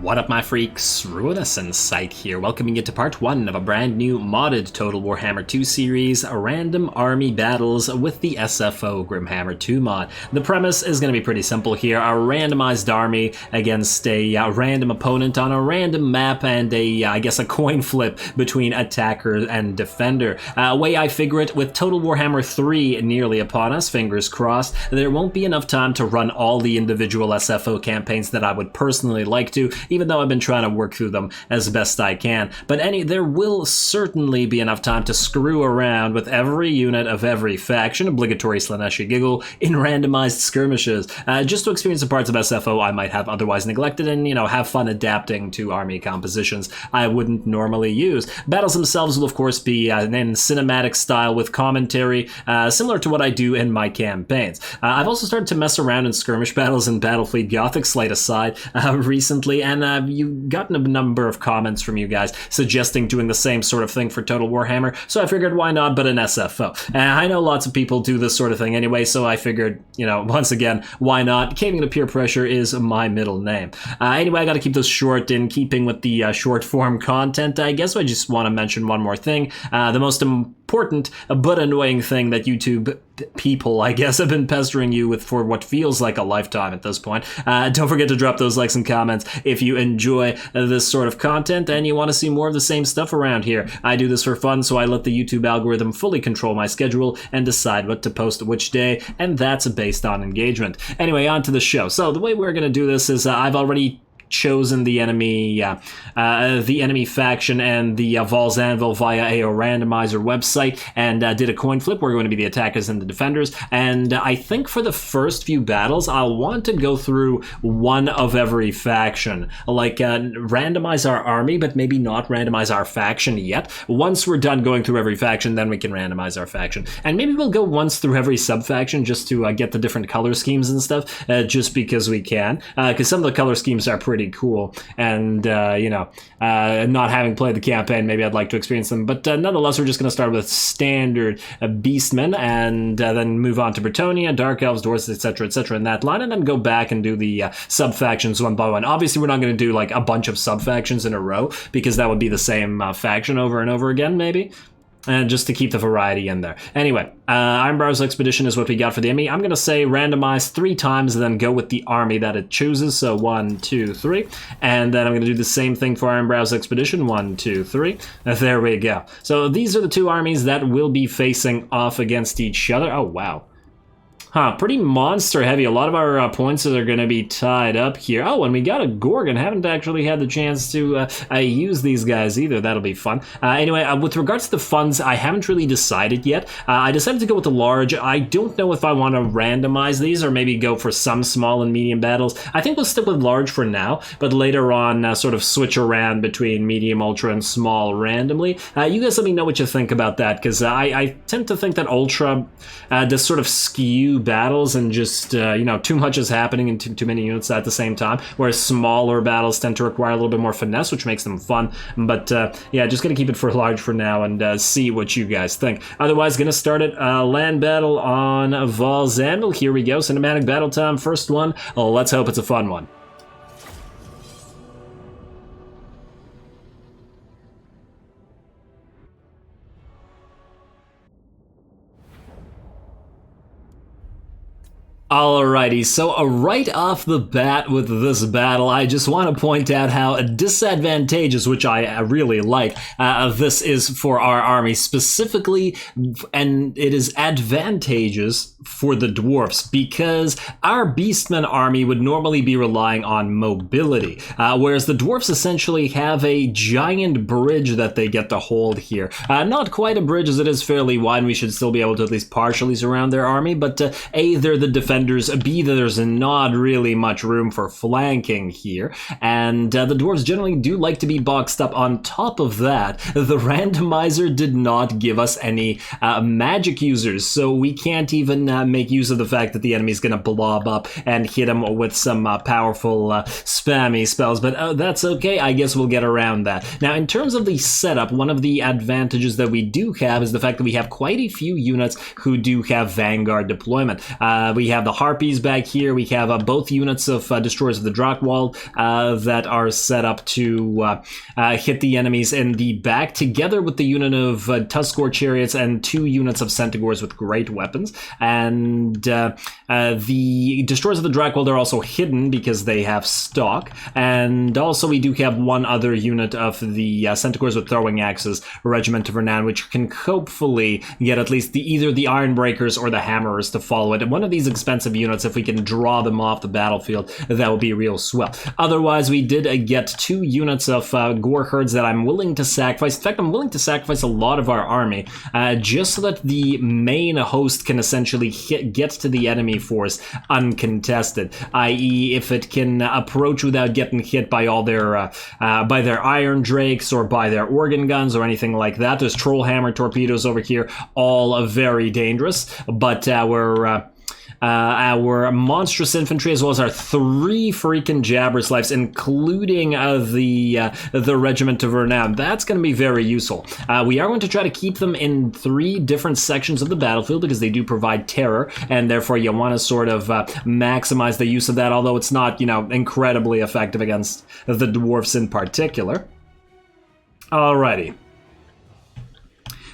What up my freaks, Ruinous and Psych here, welcoming you to part 1 of a brand new modded Total Warhammer 2 series, random army battles with the SFO Grimhammer II mod. The premise is going to be pretty simple here, a randomized army against a random opponent on a random map and I guess a coin flip between attacker and defender. Way I figure it, with Total Warhammer 3 nearly upon us, fingers crossed, there won't be enough time to run all the individual SFO campaigns that I would personally like to, even though I've been trying to work through them as best I can. But there will certainly be enough time to screw around with every unit of every faction, obligatory Slaneshi giggle, in randomized skirmishes, just to experience the parts of SFO I might have otherwise neglected and, have fun adapting to army compositions I wouldn't normally use. Battles themselves will of course be in cinematic style with commentary, similar to what I do in my campaigns. I've also started to mess around in skirmish battles in Battlefleet Gothic, slight aside, recently, and you've gotten a number of comments from you guys suggesting doing the same sort of thing for Total Warhammer, so I figured why not, but an SFO. I know lots of people do this sort of thing anyway, so I figured, once again, why not? Caving to peer pressure is my middle name. Anyway, I gotta keep this short, in keeping with the short form content. I guess I just want to mention one more thing. The most important but annoying thing that YouTube people, I guess, have been pestering you with for what feels like a lifetime at this point. Don't forget to drop those likes and comments if you enjoy this sort of content and you want to see more of the same stuff around here. I do this for fun, so I let the YouTube algorithm fully control my schedule and decide what to post which day, and that's based on engagement. Anyway, on to the show. So the way we're going to do this is I've already chosen the enemy faction and the Val's Anvil via a randomizer website, and did a coin flip. We're going to be the attackers and the defenders, and I think for the first few battles I'll want to go through one of every faction, like randomize our army but maybe not randomize our faction yet. Once we're done going through every faction, then we can randomize our faction, and maybe we'll go once through every sub-faction just to get the different color schemes and stuff, just because we can, because some of the color schemes are pretty cool, and not having played the campaign, maybe I'd like to experience them, but nonetheless, we're just going to start with standard Beastmen, and then move on to Bretonnia, Dark Elves, Dwarfs, etc., in that line, and then go back and do the sub-factions one by one. Obviously, we're not going to do like a bunch of sub-factions in a row, because that would be the same faction over and over again, maybe. And just to keep the variety in there. Anyway, Ironbrow's Expedition is what we got for the enemy. I'm going to say randomize 3 times and then go with the army that it chooses. So 1, 2, 3. And then I'm going to do the same thing for Ironbrow's Expedition. 1, 2, 3. There we go. So these are the 2 armies that will be facing off against each other. Oh, wow. Pretty monster heavy. A lot of our points are going to be tied up here. Oh, and we got a Gorgon. Haven't actually had the chance to use these guys either. That'll be fun. Anyway, with regards to the funds, I haven't really decided yet. I decided to go with the large. I don't know if I want to randomize these or maybe go for some small and medium battles. I think we'll stick with large for now, but later on sort of switch around between medium, ultra, and small randomly. You guys let me know what you think about that, because I tend to think that ultra does sort of skew battles and just too much is happening in too many units at the same time, whereas smaller battles tend to require a little bit more finesse, which makes them fun. But yeah, just gonna keep it for large for now and see what you guys think. Otherwise, gonna start it land battle on Val's Anvil. Here we go, cinematic battle time, first one. Let's hope it's a fun one. Alrighty, so right off the bat with this battle, I just want to point out how disadvantageous, which I really like, this is for our army specifically, and it is advantageous for the Dwarfs, because our Beastmen army would normally be relying on mobility, whereas the Dwarfs essentially have a giant bridge that they get to hold here. Not quite a bridge, as it is fairly wide, and we should still be able to at least partially surround their army, but A, they're the defenders, B, there's not really much room for flanking here, and the Dwarves generally do like to be boxed up. On top of that, the randomizer did not give us any magic users, so we can't even make use of the fact that the enemy's gonna blob up and hit him with some powerful spammy spells, but that's okay, I guess we'll get around that. Now, in terms of the setup, one of the advantages that we do have is the fact that we have quite a few units who do have Vanguard deployment. We have the Harpies back here. We have both units of Destroyers of the Drakewald that are set up to hit the enemies in the back, together with the unit of Tuskor Chariots and 2 units of Centaurs with great weapons. And the Destroyers of the Drakewald are also hidden because they have stock. And also we do have one other unit of the Centaurs with throwing axes, Regiment of Renown, which can hopefully get at least either the Ironbreakers or the Hammerers to follow it. And one of these expensive units, if we can draw them off the battlefield, that would be real swell. Otherwise, we did get 2 units of Gore Herds that I'm willing to sacrifice. In fact, I'm willing to sacrifice a lot of our army just so that the main host can essentially get to the enemy force uncontested, i.e. if it can approach without getting hit by all their Iron Drakes or by their organ guns or anything like that. There's Trollhammer torpedoes over here, all very dangerous, but our monstrous infantry, as well as our 3 freaking Jabberslives, including the Regiment of Renown. That's going to be very useful. We are going to try to keep them in 3 different sections of the battlefield because they do provide terror, and therefore you want to sort of maximize the use of that, although it's not, incredibly effective against the Dwarfs in particular. Alrighty.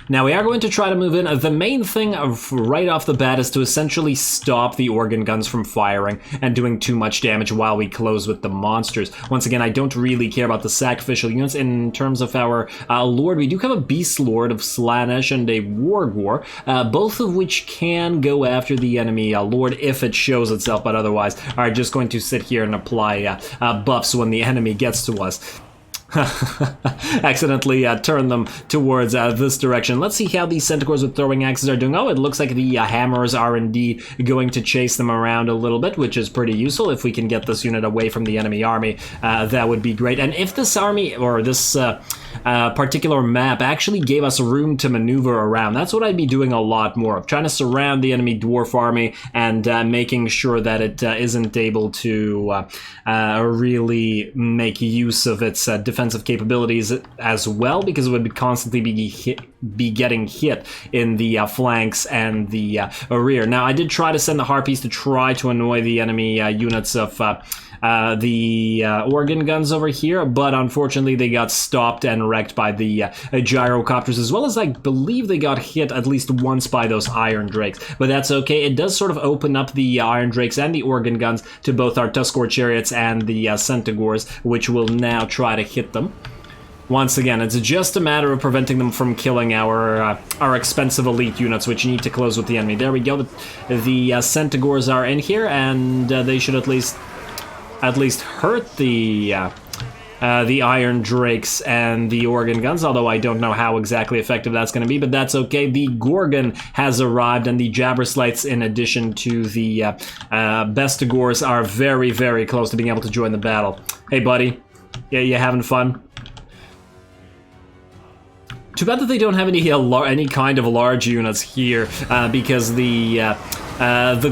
Now we are going to try to move in. The main thing right off the bat is to essentially stop the organ guns from firing and doing too much damage while we close with the monsters. Once again, I don't really care about the sacrificial units. In terms of our Lord, we do have a Beast Lord of Slaanesh and a Wargor, both of which can go after the enemy Lord if it shows itself, but otherwise are just going to sit here and apply buffs when the enemy gets to us. Accidentally turn them towards this direction. Let's see how these Centaurs with throwing axes are doing. Oh, it looks like the Hammers are indeed going to chase them around a little bit, which is pretty useful. If we can get this unit away from the enemy army, that would be great. And if this army, or this particular map, actually gave us room to maneuver around, that's what I'd be doing a lot more of, trying to surround the enemy dwarf army and making sure that it isn't able to really make use of its defensive capabilities as well, because it would constantly be getting hit in the flanks and the rear. Now, I did try to send the Harpies to try to annoy the enemy units of the organ guns over here, but unfortunately they got stopped and wrecked by the gyrocopters, as well as I believe they got hit at least once by those Iron Drakes. But that's okay. It does sort of open up the Iron Drakes and the organ guns to both our Tuskor Chariots and the Centaurs, which will now try to hit them. Once again, it's just a matter of preventing them from killing our expensive elite units, which need to close with the enemy. There we go. The Centaurs are in here, and they should at least hurt the Iron Drakes and the organ guns, although I don't know how exactly effective that's going to be, but that's okay. The Gorgon has arrived, and the Jabberslights, in addition to the Bestigors, are very, very close to being able to join the battle. Hey, buddy. Yeah, you having fun? Too bad that they don't have any kind of large units here, because the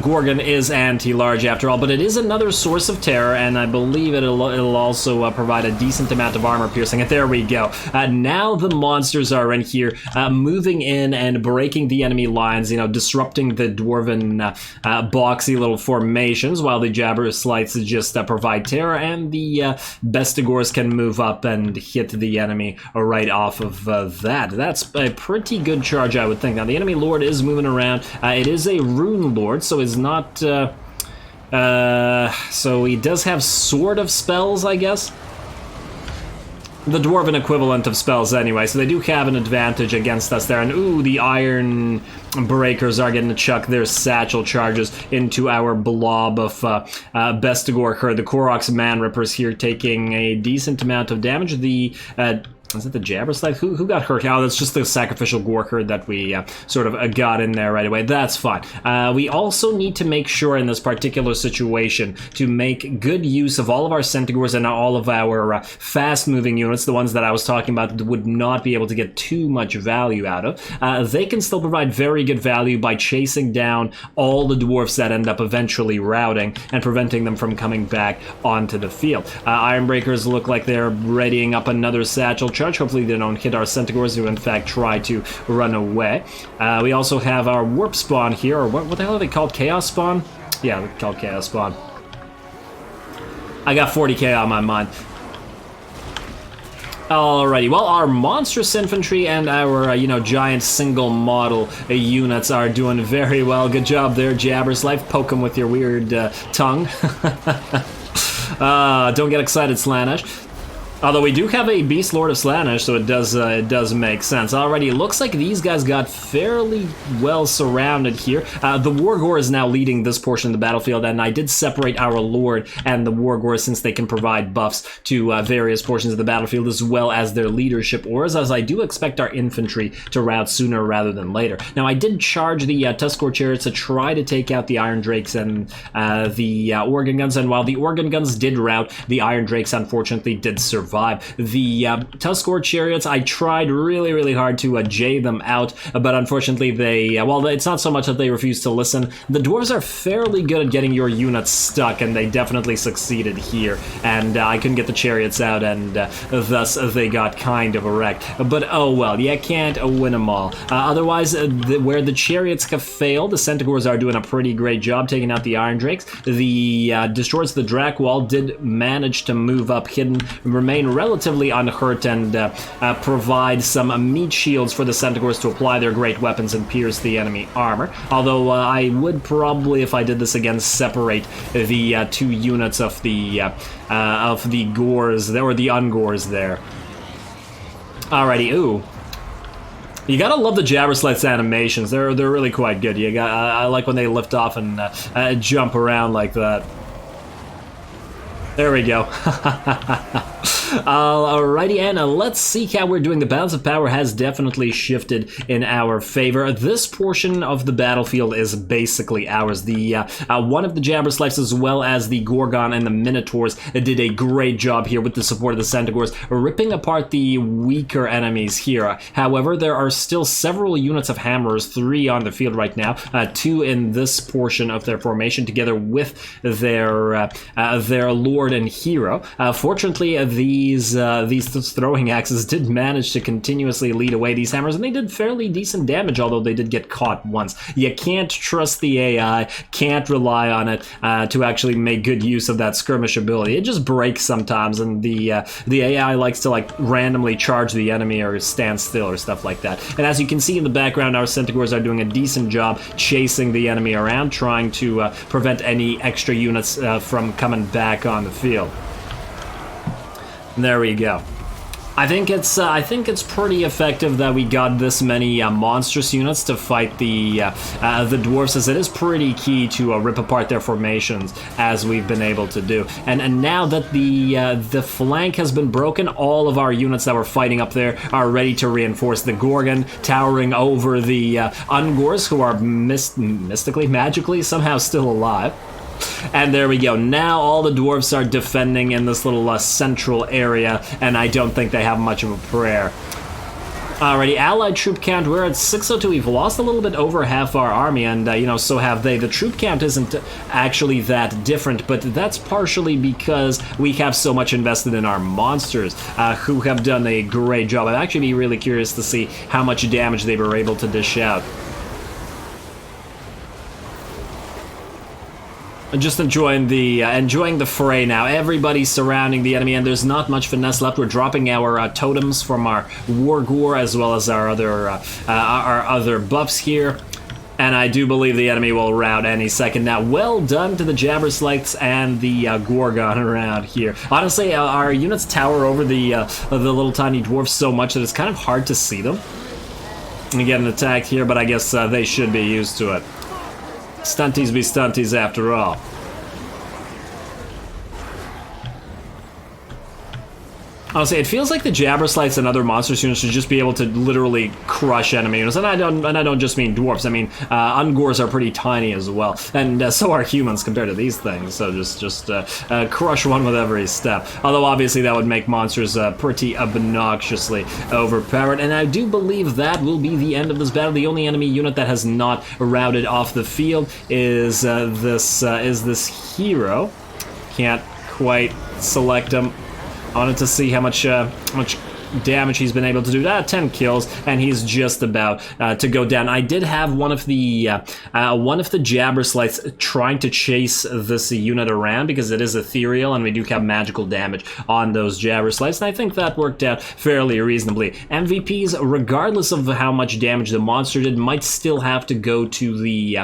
Gorgon is anti-large after all, but it is another source of terror, and I believe it'll also provide a decent amount of armor piercing. And there we go. Now the monsters are in here, moving in and breaking the enemy lines, disrupting the dwarven boxy little formations, while the Jabberslights just provide terror, and the Bestigors can move up and hit the enemy right off of that. That's a pretty good charge, I would think. Now the enemy Lord is moving around. It is a Rune Lord, so is not so he does have sort of spells, I guess. The dwarven equivalent of spells anyway, so they do have an advantage against us there. And ooh, the Iron Breakers are getting to chuck their satchel charges into our blob of Bestigor Herd. The Koroks Man Rippers here taking a decent amount of damage. The is it the Jabberslide? Who got hurt? Oh, that's just the sacrificial Gore Herd that we sort of got in there right away. That's fine. We also need to make sure in this particular situation to make good use of all of our Centaurs and all of our fast-moving units, the ones that I was talking about that would not be able to get too much value out of. They can still provide very good value by chasing down all the dwarfs that end up eventually routing and preventing them from coming back onto the field. Ironbreakers look like they're readying up another satchel charge. Hopefully they don't hit our Centaurs, who in fact try to run away. We also have our Warp Spawn here, or what the hell are they called? Chaos Spawn? Yeah, called Chaos Spawn. I got 40k on my mind. Alrighty, well, our monstrous infantry and our, you know, giant single model units are doing very well. Good job there, Jabber's Life. Poke them with your weird tongue. Don't get excited, Slaanesh. Although we do have a Beast Lord of Slaanesh, so it does make sense. Alrighty, it looks like these guys got fairly well surrounded here. The Wargore is now leading this portion of the battlefield, and I did separate our Lord and the Wargore since they can provide buffs to various portions of the battlefield as well as their leadership ores, as I do expect our infantry to rout sooner rather than later. Now, I did charge the Tuskor chariots to try to take out the Iron Drakes and the organ guns, and while the organ guns did rout, the Iron Drakes unfortunately did survive. The Tuskor chariots, I tried really, really hard to jay them out, but unfortunately they, well, it's not so much that they refuse to listen. The dwarves are fairly good at getting your units stuck, and they definitely succeeded here, and I couldn't get the chariots out, and thus they got kind of wrecked. But oh well, you can't win them all. Otherwise, where the chariots have failed, the centaurs are doing a pretty great job taking out the Iron Drakes. The destroyers of the Drakewall did manage to move up hidden, remain relatively unhurt, and provide some meat shields for the centaurs to apply their great weapons and pierce the enemy armor. Although I would probably, if I did this again, separate the two units of the gores, or the ungores there. Alrighty, ooh. You gotta love the Jabberslite's animations. They're really quite good. I like when they lift off and jump around like that. There we go. Alrighty, and let's see how we're doing. The balance of power has definitely shifted in our favor. This portion of the battlefield is basically ours. The one of the Jabberslites as well as the Gorgon and the Minotaurs did a great job here with the support of the Centaurs, ripping apart the weaker enemies here. However, there are still several units of Hammers, 3 on the field right now, 2 in this portion of their formation, together with their Lord and Hero. Fortunately, these throwing axes did manage to continuously lead away these hammers, and they did fairly decent damage, although they did get caught once. You can't trust the AI, can't rely on it to actually make good use of that skirmish ability. It just breaks sometimes, and the AI likes to like randomly charge the enemy or stand still or stuff like that. And as you can see in the background, our Centaurs are doing a decent job chasing the enemy around, trying to prevent any extra units from coming back on the field. There we go. I think it's pretty effective that we got this many monstrous units to fight the dwarfs, as it is pretty key to rip apart their formations, as we've been able to do. And now that the flank has been broken, all of our units that were fighting up there are ready to reinforce. The Gorgon towering over the Ungors, who are mystically, magically, somehow still alive. And there we go. Now all the dwarves are defending in this little central area, and I don't think they have much of a prayer. Alrighty, allied troop count, we're at 602. We've lost a little bit over half our army, and, you know, so have they. The troop count isn't actually that different, but that's partially because we have so much invested in our monsters, who have done a great job. I'd actually be really curious to see how much damage they were able to dish out. Just enjoying the fray now. Everybody's surrounding the enemy, and there's not much finesse left. We're dropping our totems from our Wargore as well as our other buffs here. And I do believe the enemy will rout any second now. Well done to the Jabberslites and the Gorgon around here. Honestly, our units tower over the little tiny dwarfs so much that it's kind of hard to see them. And getting attacked here, but I guess they should be used to it. Stunties be stunties after all. Honestly, it feels like the Jabberslites and other monster units should just be able to literally crush enemy units, and I don't just mean dwarfs. I mean, Ungors are pretty tiny as well, and so are humans compared to these things. So just crush one with every step. Although obviously that would make monsters pretty obnoxiously overpowered. And I do believe that will be the end of this battle. The only enemy unit that has not routed off the field is this hero. Can't quite select him. I wanted to see how much damage he's been able to do. 10 kills, and he's just about to go down. I did have one of the Jabber Slights trying to chase this unit around because it is ethereal, and we do have magical damage on those Jabber Slights, and I think that worked out fairly reasonably. MVPs, regardless of how much damage the monster did, might still have to go to the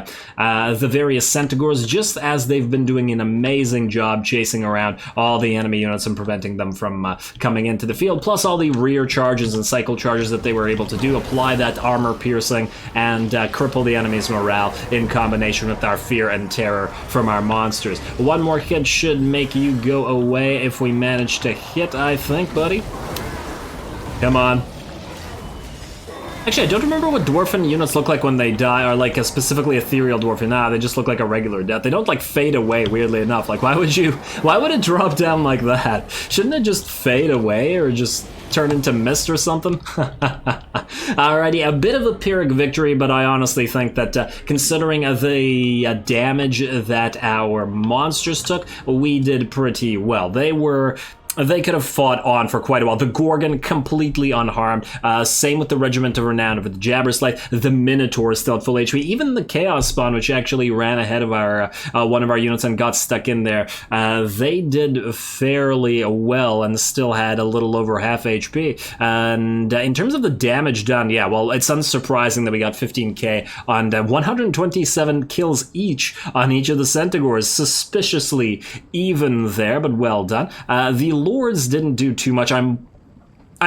various Centaurs, just as they've been doing an amazing job chasing around all the enemy units and preventing them from coming into the field, plus all the rear charges and cycle charges that they were able to do, apply that armor piercing, and cripple the enemy's morale in combination with our fear and terror from our monsters. One more hit should make you go away if we manage to hit, I think, buddy. Come on. Actually, I don't remember what dwarfen units look like when they die, or like a specifically ethereal dwarfen. Nah, they just look like a regular death. They don't like fade away, weirdly enough. Like, why would it drop down like that? Shouldn't it just fade away or just turn into mist or something? Alrighty, a bit of a Pyrrhic victory, but I honestly think that considering the damage that our monsters took, we did pretty well. They could have fought on for quite a while. The Gorgon completely unharmed. Same with the Regiment of Renown, with the Jabberslite. The Minotaur is still at full HP. Even the Chaos Spawn, which actually ran ahead of our one of our units and got stuck in there, they did fairly well and still had a little over half HP. And in terms of the damage done, yeah, well, it's unsurprising that we got 15k on 127 kills each on each of the Centaurs. Suspiciously even there, but well done. The Lords didn't do too much. I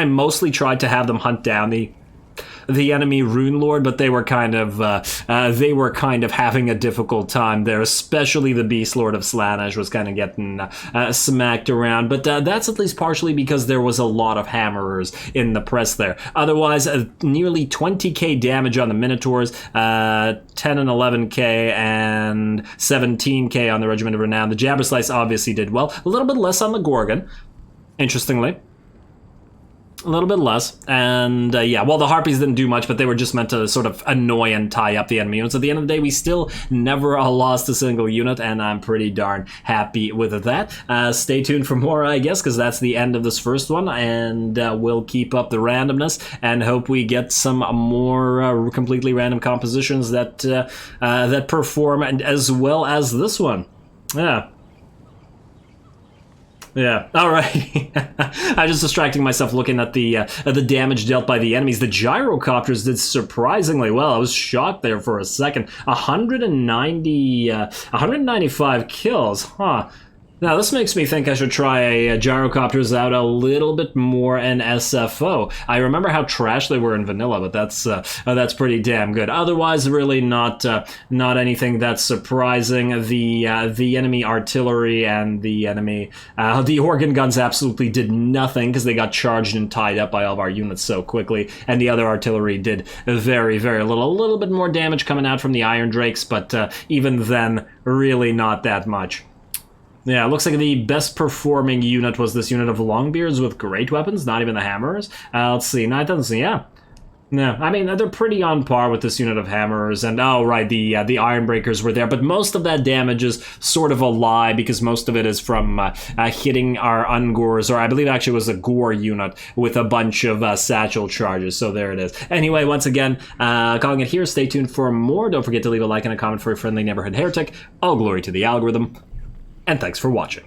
mostly tried to have them hunt down the enemy Rune Lord, but they were kind of having a difficult time there. Especially the Beast Lord of Slaanesh was kind of getting smacked around. But that's at least partially because there was a lot of hammerers in the press there. Otherwise, nearly 20k damage on the Minotaurs, 10 and 11k and 17k on the Regiment of Renown. The Jabberslice obviously did well. A little bit less on the Gorgon, interestingly. A little bit less, and yeah, well, the Harpies didn't do much, but they were just meant to sort of annoy and tie up the enemy units. At the end of the day, we still never lost a single unit, and I'm pretty darn happy with that. Stay tuned for more, I guess, because that's the end of this first one, and we'll keep up the randomness and hope we get some more completely random compositions that that perform, and as well as this one. Yeah. Yeah, all right. I'm just distracting myself looking at the damage dealt by the enemies. The gyrocopters did surprisingly well. I was shocked there for a second. 195 kills, huh? Now, this makes me think I should try gyrocopters out a little bit more in SFO. I remember how trash they were in vanilla, but that's pretty damn good. Otherwise, really not anything that's surprising. The enemy artillery and the enemy the organ guns absolutely did nothing because they got charged and tied up by all of our units so quickly, and the other artillery did very, very little. A little bit more damage coming out from the Iron Drakes, but even then, really not that much. Yeah, it looks like the best performing unit was this unit of Longbeards with great weapons, not even the Hammerers. Let's see, no, it doesn't see, yeah. No, I mean, they're pretty on par with this unit of Hammerers, and oh, right, the Ironbreakers were there, but most of that damage is sort of a lie, because most of it is from hitting our Ungors, or I believe actually it was a Gore unit with a bunch of satchel charges, so there it is. Anyway, once again, calling it here, stay tuned for more. Don't forget to leave a like and a comment for a friendly neighborhood heretic. All glory to the algorithm. And thanks for watching.